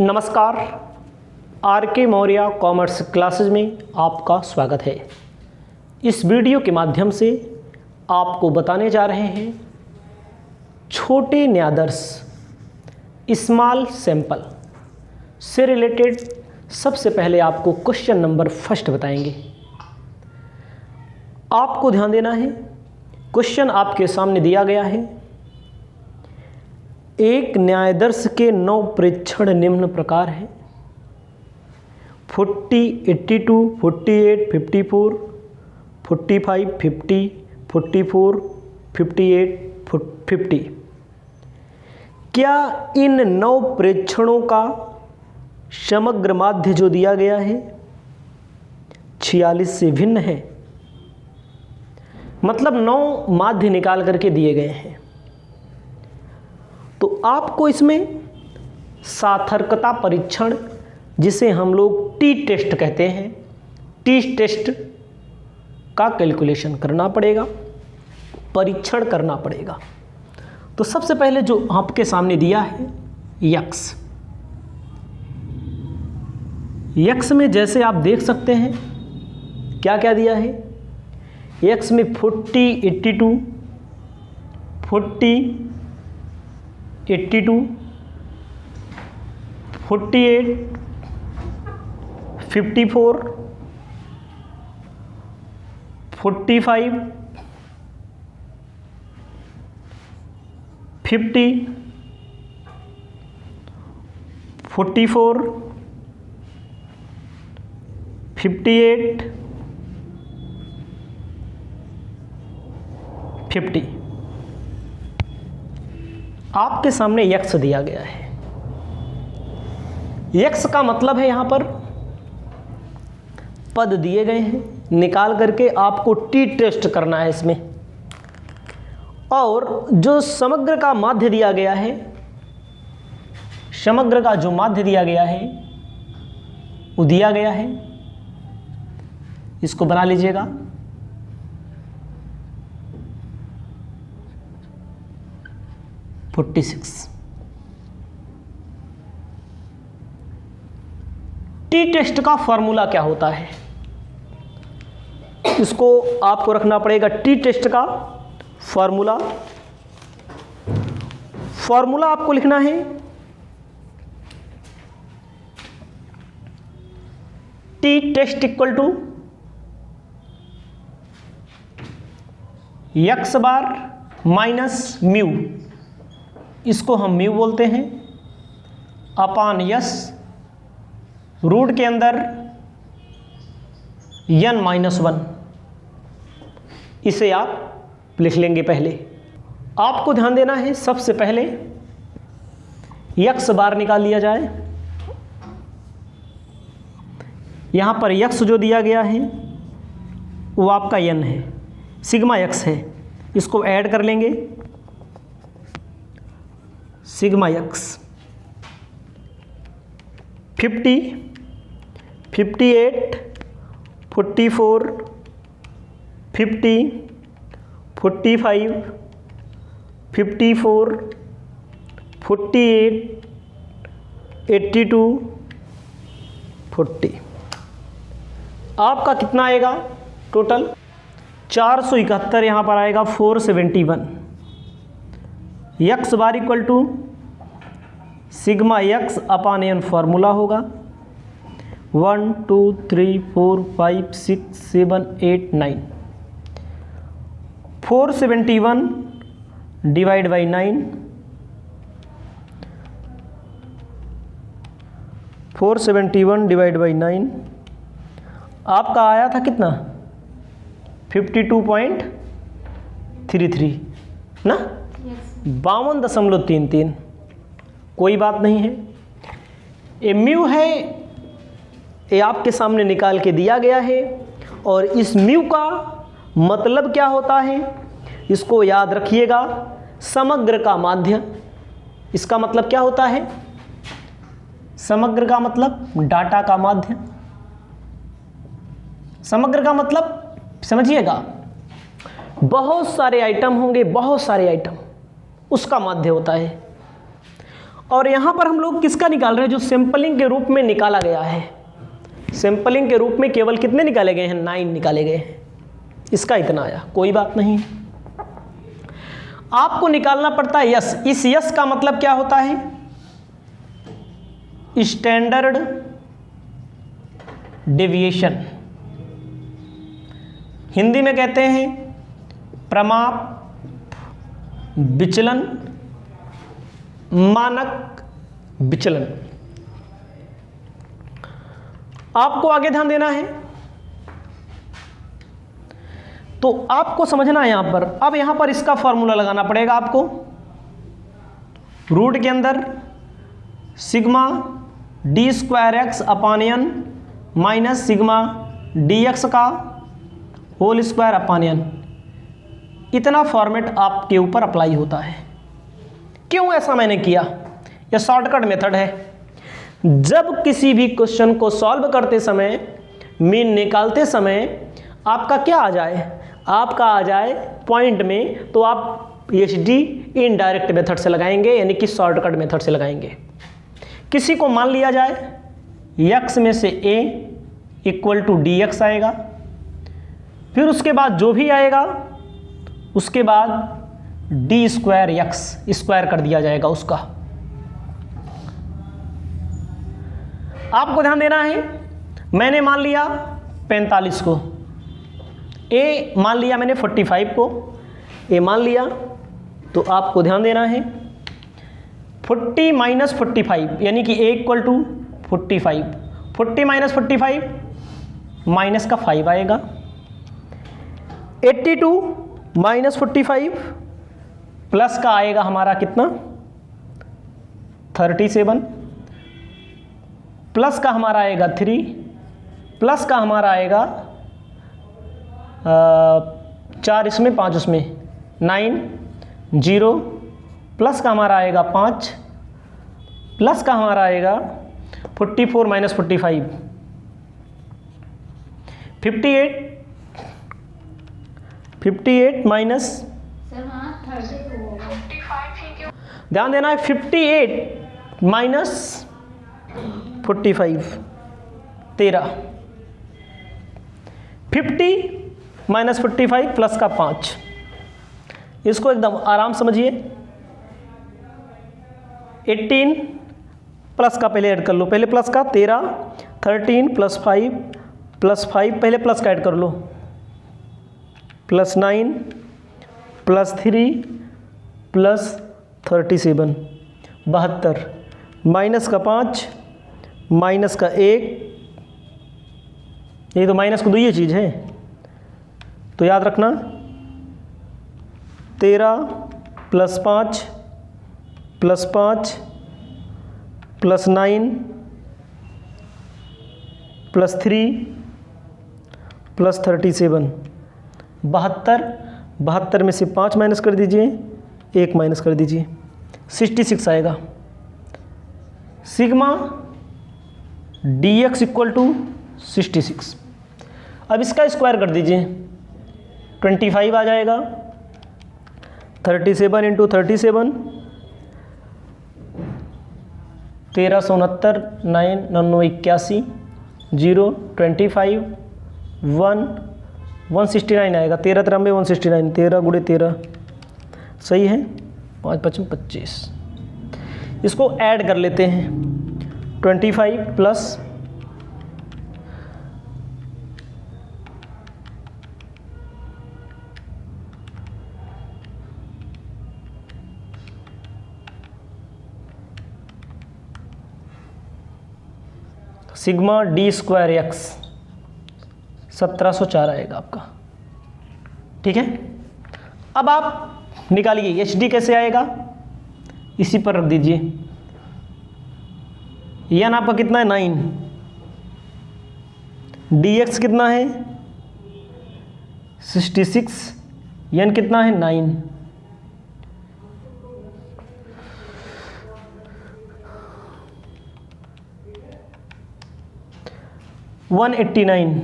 नमस्कार, आर के Maurya commerce classes में आपका स्वागत है। इस वीडियो के माध्यम से आपको बताने जा रहे हैं छोटे न्यादर्स स्मॉल सैंपल से रिलेटेड। सबसे पहले आपको क्वेश्चन नंबर फर्स्ट बताएंगे। आपको ध्यान देना है, क्वेश्चन आपके सामने दिया गया है। एक न्यायदर्श के 9 प्रेक्षण निम्न प्रकार है: 40, 82, 48, 54, 45, 50, 44, 58, 50। क्या इन 9 प्रेक्षणों का समग्र माध्य जो दिया गया है 46 से भिन्न है? मतलब 9 माध्य निकाल करके दिए गए हैं। तो आपको इसमें सार्थकता परीक्षण, जिसे हम लोग टी टेस्ट कहते हैं, टी टेस्ट का कैलकुलेशन करना पड़ेगा, परीक्षण करना पड़ेगा। तो सबसे पहले जो आपके सामने दिया है यक्स में जैसे आप देख सकते हैं क्या क्या दिया है। यक्स में 40, 82, 40, 82, 48, 54, 45, 50, 44, 58, 50। आपके सामने यक्स दिया गया है। यक्स का मतलब है यहां पर पद दिए गए हैं, निकाल करके आपको टी टेस्ट करना है इसमें। और जो समग्र का माध्य दिया गया है, समग्र का जो माध्य दिया गया है वो दिया गया है, इसको बना लीजिएगा। टी टेस्ट का फॉर्मूला क्या होता है, इसको आपको रखना पड़ेगा। टी टेस्ट का फॉर्मूला आपको लिखना है t test equal to x bar minus mu, इसको हम म्यू बोलते हैं, अपान यस रूट के अंदर n-1। इसे आप लिख लेंगे। पहले आपको ध्यान देना है, सबसे पहले यक्स बार निकाल लिया जाए। यहां पर यक्स जो दिया गया है वो आपका n है, सिग्मा यक्स है, इसको ऐड कर लेंगे। Sigma x 50, 58, 44, 50, 45, 54, 48, 82, 40। आपका कितना आएगा टोटल? 471 यहाँ पर आएगा, 471। X bar equal to sigma x upon n formula होगा 1 2 3 4 5 6 7 8 9। 471 डिवाइड बाई 9, 471 डिवाइड बाई 9 आपका आया था कितना? 52.33 ना, 52.33। कोई बात नहीं है, ये म्यू है, ये आपके सामने निकाल के दिया गया है। और इस म्यू का मतलब क्या होता है, इसको याद रखिएगा, समग्र का माध्य। इसका मतलब क्या होता है? समग्र का मतलब डाटा का माध्य। समग्र का मतलब समझिएगा, बहुत सारे आइटम होंगे, बहुत सारे आइटम, उसका माध्य होता है। और यहाँ पर हम लोग किसका निकाल रहे हैं, जो सैंपलिंग के रूप में निकाला गया है। सैंपलिंग के रूप में केवल कितने निकाले गए हैं, 9 निकाले गए हैं, इसका इतना आया, कोई बात नहीं। आपको निकालना पड़ता है यस। इस यस का मतलब क्या होता है, स्टैंडर्ड डेविएशन, हिंदी में कहते हैं प्रमाप विचलन, मानक विचलन। आपको आगे ध्यान देना है, तो आपको समझना है यहां पर। अब यहां पर इसका फॉर्मूला लगाना पड़ेगा आपको, रूट के अंदर sigma D square X upon N minus sigma D X का होल स्क्वायर अपान एन। इतना फॉर्मेट आपके ऊपर अप्लाई होता है। क्यों ऐसा मैंने किया, यह शॉर्टकट मेथड है। जब किसी भी क्वेश्चन को सॉल्व करते समय, मीन निकालते समय आपका क्या आ जाए, आपका आ जाए पॉइंट में, तो आप एचडी इनडायरेक्ट मेथड से लगाएंगे, यानी कि शॉर्टकट मेथड से लगाएंगे। किसी को मान लिया जाए x में से a equal to d x आएगा, फिर उसके बाद जो भी आएगा उसके बाद डी स्क्वायर एक्स स्क्वायर कर दिया जाएगा उसका। आपको ध्यान देना है, मैंने मान लिया 45 को, a मान लिया मैंने 45 को, a मान लिया, तो आपको ध्यान देना है 40 माइनस 45 यानी कि a equal to 45, 40 minus 45 minus का 5 आएगा, 82 माइनस 45 प्लस का आएगा हमारा कितना 37, प्लस का हमारा आएगा 3, प्लस का हमारा आएगा 4 इसमें 5 उसमें 9, 0, प्लस का हमारा आएगा 5, प्लस का हमारा आएगा 44 माइनस 45 58 माइनस, ध्यान देना है 58 माइनस 45 13, 50 माइनस 45 प्लस का 5। इसको एकदम आराम समझिए। 18 प्लस का पहले ऐड कर लो, पहले प्लस का 13, 13 प्लस 5 पहले प्लस का ऐड कर लो, प्लस 9 प्लस 3 प्लस 37 72, माइनस का 5 माइनस का 1, ये तो माइनस को 2 ये चीज़ है, तो याद रखना 13 plus 5 plus 5 plus 9 plus 3 plus 37 72 में से 5 माइनस कर दीजिए, 1 माइनस कर दीजिए, 66 आएगा। Sigma D x equal to 66। अब इसका स्क्वायर कर दीजिए, 25 आ जाएगा, 37 इंटू 37 1369 9 9 81 0 25 1 169 आएगा, 13 93 169, 13 गुणे 13 सही है, 5 5 25। इसको ऐड कर लेते हैं, 25 plus sigma D square x 1704 आएगा आपका। ठीक है, अब आप निकालिए एच डी कैसे आएगा, इसी पर रख दीजिए। यन आपका कितना है 9, डी एक्स कितना है 66, यन कितना है 9, वन 89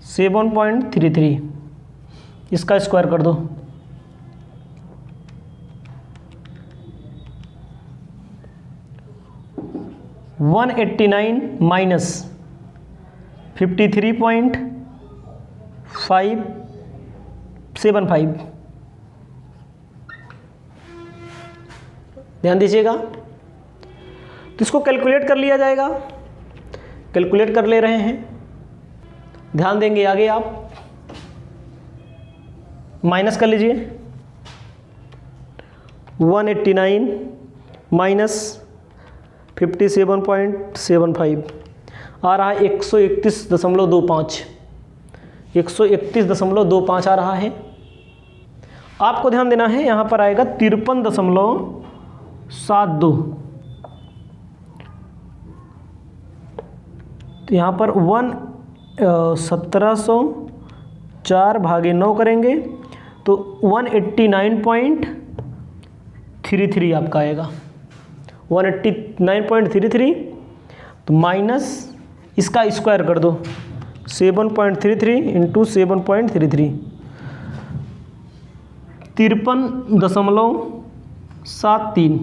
7.33, इसका स्क्वायर कर दो, वन 89 माइनस 53.575। ध्यान दीजिएगा, तो इसको कैलकुलेट कर लिया जाएगा। कैलकुलेट कर ले रहे हैं, ध्यान देंगे आगे आप, माइनस कर लीजिए 189 माइनस 57.75 आ रहा है 131.25, 131.25 आ रहा है। आपको ध्यान देना है, यहाँ पर आएगा 53.72, तो यहाँ पर 1704 भागे 9 करेंगे तो 189.33 आपका आएगा, 189.33। तो माइनस इसका स्क्वायर कर दो, 7.33 इंटू 7.33, 53.73,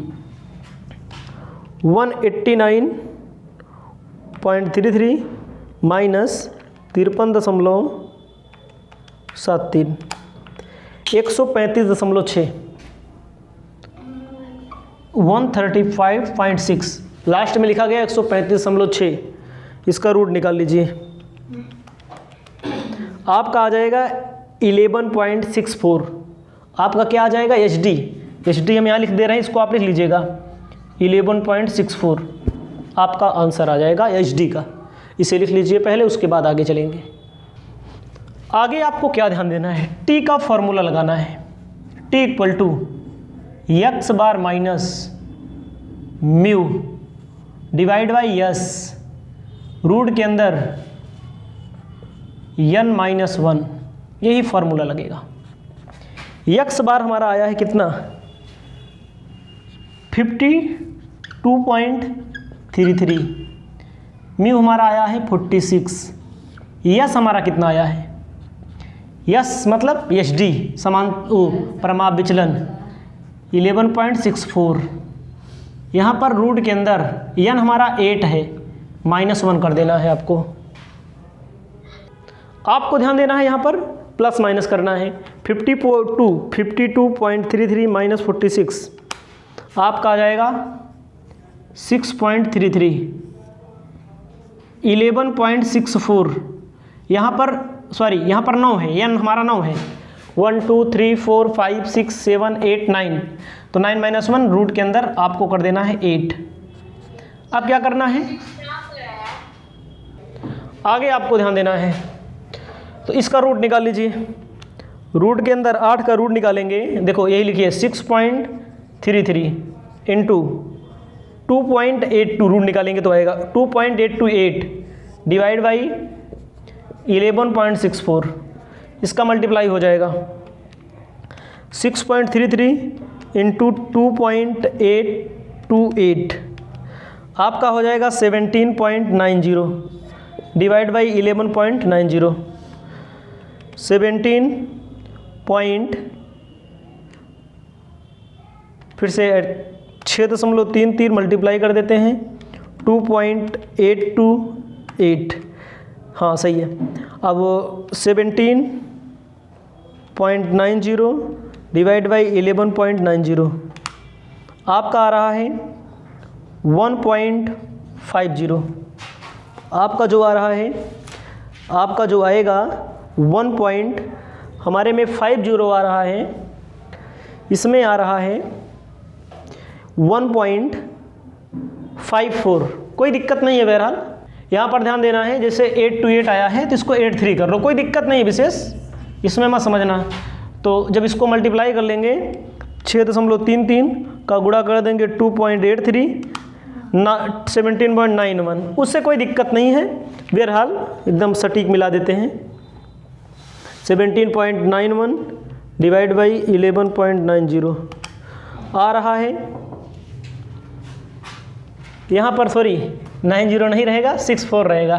189.33 माइनस 53.73, 135.6, 135.6 लास्ट में लिखा गया 135.6, इसका रूट निकाल लीजिए, आपका आ जाएगा 11.64। आपका क्या आ जाएगा, एच डी हम यहाँ लिख दे रहे हैं, इसको आप लिख लीजिएगा 11.64 आपका आंसर आ जाएगा एच डी का। इसे लिख लीजिए पहले, उसके बाद आगे चलेंगे। आगे आपको क्या ध्यान देना है, टी का फॉर्मूला लगाना है। T equal to x bar minus mu divide by s root के अंदर n माइनस 1, यही फॉर्मूला लगेगा। एक्स बार हमारा आया है कितना, 52.33, म्यू हमारा आया है 46, यस हमारा कितना आया है, यस मतलब एच डी समान परमाप विचलन 11.64। यहाँ पर रूट के अंदर n हमारा 8 है, -1 कर देना है आपको। आपको ध्यान देना है, यहाँ पर प्लस माइनस करना है। 52.33 माइनस 46 आपका आ जाएगा 6.33, 11.64। यहाँ पर सॉरी, यहाँ पर 9 है, n हमारा 9 है, 1 2 3 4 5 6 7 8 9, तो 9 माइनस 1 रूट के अंदर आपको कर देना है 8। अब क्या करना है, आगे आपको ध्यान देना है, तो इसका रूट निकाल लीजिए। रूट के अंदर 8 का रूट निकालेंगे, देखो यही लिखिए 6.33 इंटू 2.82 रूट निकालेंगे तो आएगा 2.828 डिवाइड बाई 11.64, इसका मल्टीप्लाई हो जाएगा 6.33 इंटू 2.828 आपका हो जाएगा 17.90 डिवाइड बाई 11.90, 17 पॉइंट फिर से 6.33 मल्टीप्लाई कर देते हैं 2.828, हाँ सही है। अब 17.90 डिवाइड बाई 11.90 आपका आ रहा है 1.50। आपका जो आ रहा है, आपका जो आएगा 1 हमारे में 50 आ रहा है, इसमें आ रहा है 1.54। कोई दिक्कत नहीं है, बहरहाल यहाँ पर ध्यान देना है, जैसे 8 to 8 आया है तो इसको 8 3 कर लो, कोई दिक्कत नहीं है विशेष, इसमें मत समझना। तो जब इसको मल्टीप्लाई कर लेंगे 6.33 का गुणा कर देंगे 2.83 17.91, उससे कोई दिक्कत नहीं है, बहरहाल एकदम सटीक मिला देते हैं। 17.91 डिवाइड बाई 11.90 आ रहा है, यहाँ पर सॉरी 90 नहीं रहेगा, 64 रहेगा,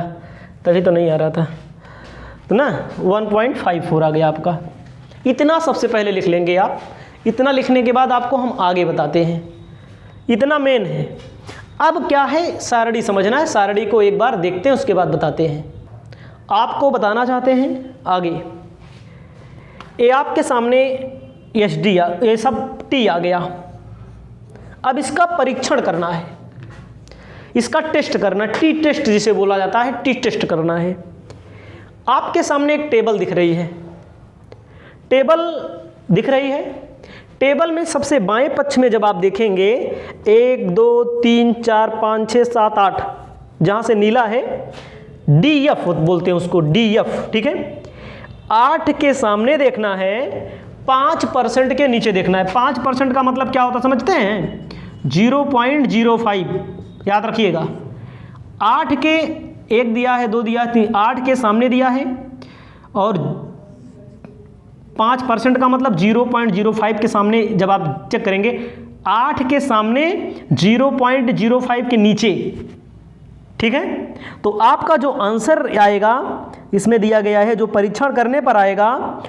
तभी तो नहीं आ रहा था, तो ना 1.54 आ गया आपका। इतना सबसे पहले लिख लेंगे आप। इतना लिखने के बाद आपको हम आगे बताते हैं, इतना मेन है। अब क्या है, सारणी समझना है, सारणी को एक बार देखते हैं उसके बाद बताते हैं। आपको बताना चाहते हैं आगे, ये आपके सामने एच डी ये सब टी आ गया। अब इसका परीक्षण करना है, इसका टेस्ट करना, टी टेस्ट जिसे बोला जाता है, टी टेस्ट करना है। आपके सामने एक टेबल दिख रही है, टेबल दिख रही है। टेबल में सबसे बाएं पक्ष में जब आप देखेंगे 1 2 3 4 5 6 7 8, जहां से नीला है DF बोलते हैं उसको, DF, ठीक है। 8 के सामने देखना है, 5% के नीचे देखना है। 5% का मतलब क्या होता समझते हैं? 0.05, याद रखिएगा। 8 के 1 दिया है, 2 दिया है, 3, 8 के सामने दिया है और 5% का मतलब 0.05 के सामने। जब आप चेक करेंगे 8 के सामने 0.05 के नीचे, ठीक है। तो आपका जो आंसर आएगा इसमें दिया गया है, जो परीक्षण करने पर आएगा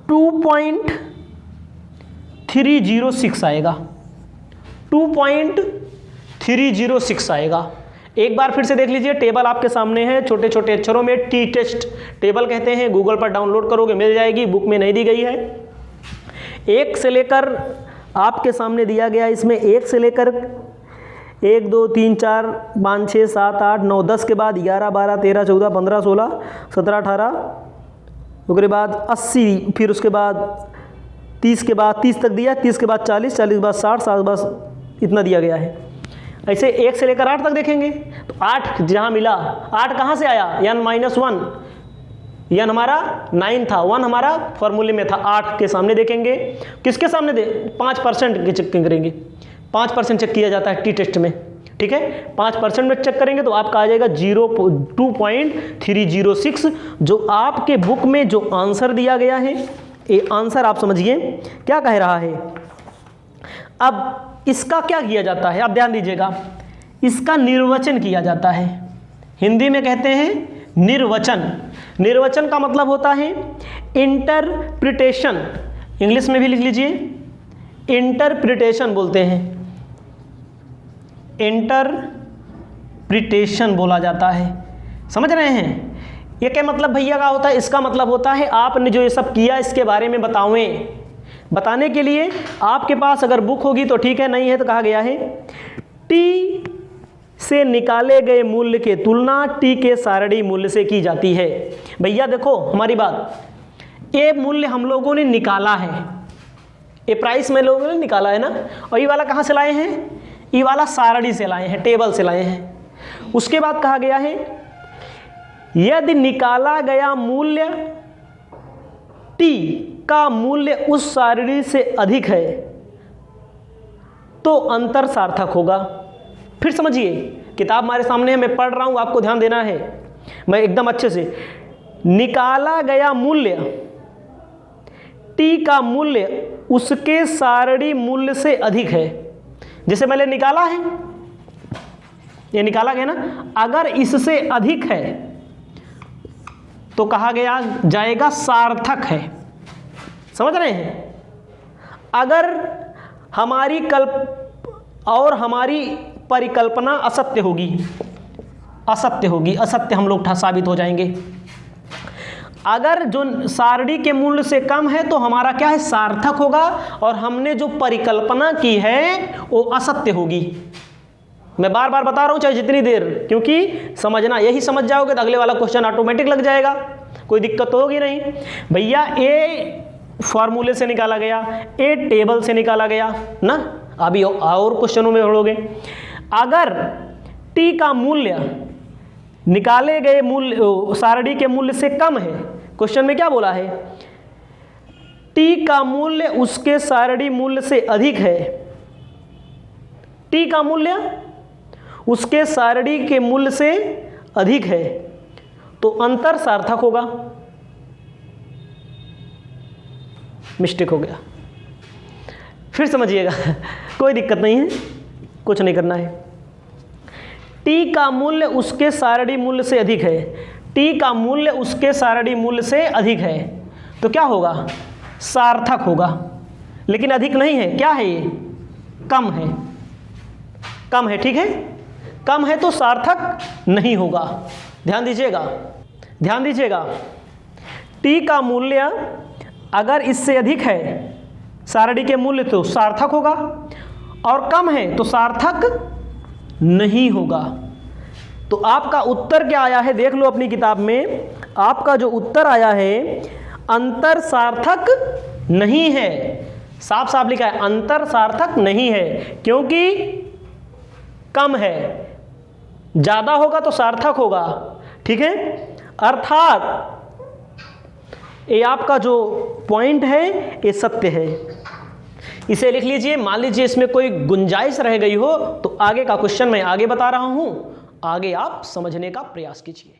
2.306 आएगा, 2.306 आएगा। एक बार फिर से देख लीजिए, टेबल आपके सामने है, छोटे छोटे अक्षरों में टी टेस्ट टेबल कहते हैं। गूगल पर डाउनलोड करोगे मिल जाएगी, बुक में नहीं दी गई है। 1 से लेकर आपके सामने दिया गया, इसमें 1 से लेकर 1 2 3 4 5 6 7 8 9 10 के बाद 11 12 13 14 15 16 17 18, उसके बाद 80, फिर उसके बाद 30 के बाद 30 तक दिया, 30 के बाद 40, 40 के बाद 60, 60 के बाद इतना दिया गया है। ऐसे 1 से लेकर 8 तक देखेंगे तो 8 जहाँ मिला, 8 कहाँ से आया? n-1, n हमारा 9 था, 1 हमारा फॉर्मूले में था। 8 के सामने देखेंगे, किसके सामने दे? 5% की चेक करेंगे, 5% चेक किया जाता है टी टेस्ट में, ठीक है। 5% में चेक करेंगे तो आपका आ जाएगा 2.306, जो आपके बुक में जो आंसर दिया गया है। ये आंसर आप समझिए क्या कह रहा है। अब इसका क्या किया जाता है, आप ध्यान दीजिएगा, इसका निर्वचन किया जाता है। हिंदी में कहते हैं निर्वचन। निर्वचन का मतलब होता है इंटरप्रिटेशन, इंग्लिश में भी लिख लीजिए, इंटरप्रिटेशन बोलते हैं, इंटरप्रिटेशन बोला जाता है। समझ रहे हैं? ये क्या मतलब भैया का होता है? इसका मतलब होता है आपने जो ये सब किया इसके बारे में बतावें। बताने के लिए आपके पास अगर बुक होगी तो ठीक है, नहीं है तो कहा गया है टी से निकाले गए मूल्य के तुलना टी के सारणी मूल्य से की जाती है। भैया देखो हमारी बात, ये मूल्य हम लोगों ने निकाला है, ये प्राइस में लोगों ने निकाला है ना, और ये वाला कहाँ से लाए हैं? ये वाला सारणी से लाए हैं, टेबल से लाए हैं। उसके बाद कहा गया है यदि निकाला गया मूल्य टी का मूल्य उस सारणी से अधिक है तो अंतर सार्थक होगा। फिर समझिए, किताब हमारे सामने है, मैं पढ़ रहा हूं, आपको ध्यान देना है, मैं एकदम अच्छे से। निकाला गया मूल्य टी का मूल्य उसके सारणी मूल्य से अधिक है। जैसे मैंने निकाला है, ये निकाला गया ना, अगर इससे अधिक है तो कहा गया जाएगा सार्थक है। समझ रहे हैं? अगर हमारी हमारी परिकल्पना असत्य होगी, असत्य हम लोग साबित हो जाएंगे। अगर जो सारणी के मूल्य से कम है तो हमारा क्या है? सार्थक होगा, और हमने जो परिकल्पना की है वो असत्य होगी। मैं बार बार बता रहा हूं, चाहे जितनी देर, क्योंकि समझना, यही समझ जाओगे तो अगले वाला क्वेश्चन ऑटोमेटिक लग जाएगा, कोई दिक्कत तो होगी नहीं। भैया ए फॉर्मूले से निकाला गया, ए टेबल से निकाला गया ना, अभी और क्वेश्चनों में पढ़ोगे। अगर टी का मूल्य निकाले गए मूल्य सारणी के मूल्य से कम है, क्वेश्चन में क्या बोला है? टी का मूल्य उसके सारणी मूल्य से अधिक है, टी का मूल्य उसके सारणी के मूल्य से अधिक है तो अंतर सार्थक होगा। मिस्टेक हो गया, फिर समझिएगा, कोई दिक्कत नहीं है, कुछ नहीं करना है। टी का मूल्य उसके सारणी मूल्य से अधिक है, टी का मूल्य उसके सारणी मूल्य से अधिक है तो क्या होगा, सार्थक होगा। लेकिन अधिक नहीं है, क्या है ये, कम है, कम है, ठीक है, कम है तो सार्थक नहीं होगा। ध्यान दीजिएगा, ध्यान दीजिएगा, टी का मूल्य अगर इससे अधिक है सारणी के मूल्य तो सार्थक होगा, और कम है तो सार्थक नहीं होगा। तो आपका उत्तर क्या आया है, देख लो अपनी किताब में, आपका जो उत्तर आया है अंतर सार्थक नहीं है। साफ साफ लिखा है अंतर सार्थक नहीं है, क्योंकि कम है, ज़्यादा होगा तो सार्थक होगा, ठीक है। अर्थात ये आपका जो पॉइंट है ये सत्य है। इसे लिख लीजिए। मान लीजिए इसमें कोई गुंजाइश रह गई हो तो आगे का क्वेश्चन मैं आगे बता रहा हूं, आगे आप समझने का प्रयास कीजिए।